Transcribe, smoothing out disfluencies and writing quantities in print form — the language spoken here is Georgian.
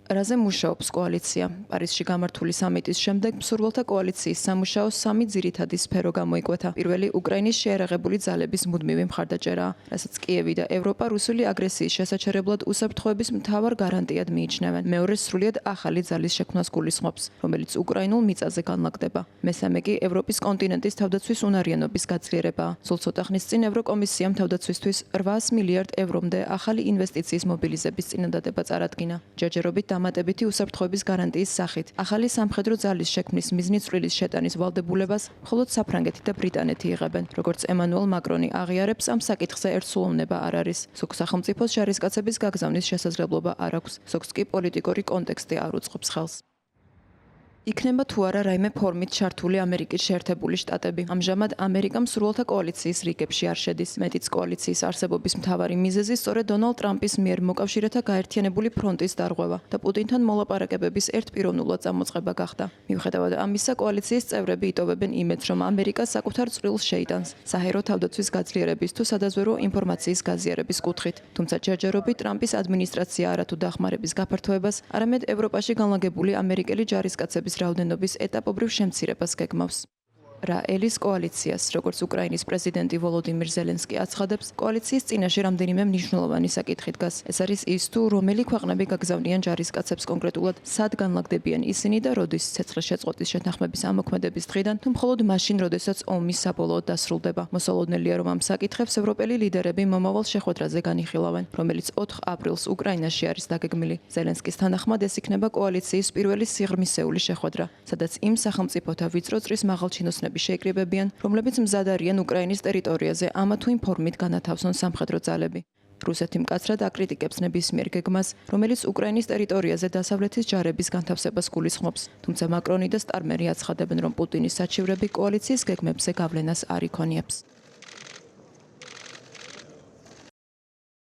რაზე მუშაობს კოალიცია? პარიზში გამართული სამიტის შემდეგ მსურველთა კოალიციის სამუშაოს სამი ძირითადი სფერო გამოიკვეთა. პირველი უკრაინის შეიარაღებული ძალების მუდმივი მხარდაჭერაა, რასაც კიევი და ევროპა რუსული აგრესიის შესაჩერებლად უსაფრთხოების მთავარ გარანტიად მიიჩნევენ. მეორე სრულიად ახალი ძალის შექმნას გულისხმობს, რომელიც უკრაინულ მიწაზე განლაგდება. მესამე კი ევროპის კონტინენტის თავდაცვის უნარიანობის გაძლიერებაა. სულ ცოტა ხნის წინ ევროკომისიამ თავდაცვისთვის 800 მილიარდ ევრომდე ახალი ინვესტიციის მობილიზების წინადადება წარადგინა. ჯერჯერობით დამატებითი უსაფრთხოების გარანტიის სახით. ახალი სამხედრო ძალის შექმნის მიზნით წვრილის შეტანის ვალდებულებას მხოლოდ საფრანგეთი და ბრიტანეთი იღებენ. როგორც ემანუელ მაკრონი აღიარებს, ამ საკითხზე ერთსულოვნება არ არის. ზოგ სახელმწიფოს ჯარისკაცების გაგზავნის შესაძლებლობა არ აქვს, ზოგს კი პოლიტიკური კონტექსტი არ უწყობს ხელს. იქნება თუ არა რაიმე ფორმით ჩართული ამერიკის შეერთებული შტატები. ამჟამად ამერიკა მსურველთა კოალიციის რიგებში არ შედის. მეტიც კოალიციის არსებობის მთავარი მიზეზი სწორედ დონალდ ტრამპის მიერ მოკავშირეთა გაერთიანებული ფრონტის დარღვევა და პუტინთან მოლაპარაკებების ერთპიროვნულად წამოწყება გახდა. მიუხედავად ამისა, კოალიციის წევრები იტოვებენ იმედს, რომ ამერიკა საკუთარ წვრილს შეიტანს საჰაერო თავდაცვის გაძლიერების თუ სადაზვერვო ინფორმაციის გაზიარების კუთხით. თუმცა ჯერჯერობით ტრამპის ადმინისტრაცია არათუ დახმარების გაფართოებას, არამედ ევროპაში განლაგებული ამერიკელი ჯარისკაცების რაოდენობის ეტაპობრივ შემცირებას გეგმავს. რა ელის კოალიციას, როგორც უკრაინის პრეზიდენტი ვოლოდიმირ ზელენსკი აცხადებს, კოალიციის წინაშე რამდენიმე მნიშვნელოვანი საკითხი დგას. ეს არის ის, თუ რომელი ქვეყნები გაგზავნიან ჯარისკაცებს კონკრეტულად, სად განლაგდებიან ისინი და როდის ცეცხლის შეწყვეტის შეთანხმების ამოქმედების დღიდან, თუ მხოლოდ მაშინ, როდესაც ომი საბოლოოდ დასრულდება. მოსალოდნელია, რომ ამ საკითხებს ევროპელი ლიდერები მომავალ შეხვედრაზე განიხილავენ, რომელიც 4 აპრილს უკრაინაში არის დაგეგმილი. ზელენსკის თანახმად ეს იქნება კოალიციის პირველი სიღრმისეული შეხვედრა, სადაც იმ სახელმწიფოთა ვიწრო წრის მაღალჩინოსნები შეიკრიბებიან, რომლებიც მზად არიან უკრაინის ტერიტორიაზე ამა თუ იმ ფორმით განათავსონ სამხედრო ძალები. რუსეთი მკაცრად აკრიტიკებს ნებისმიერ გეგმას, რომელიც უკრაინის ტერიტორიაზე დასავლეთის ჯარების განთავსებას გულისხმობს. თუმცა მაკრონი და სტარმერი აცხადებენ, რომ პუტინის საჩივრები კოალიციის გეგმებზე გავლენას არ იქონიებს.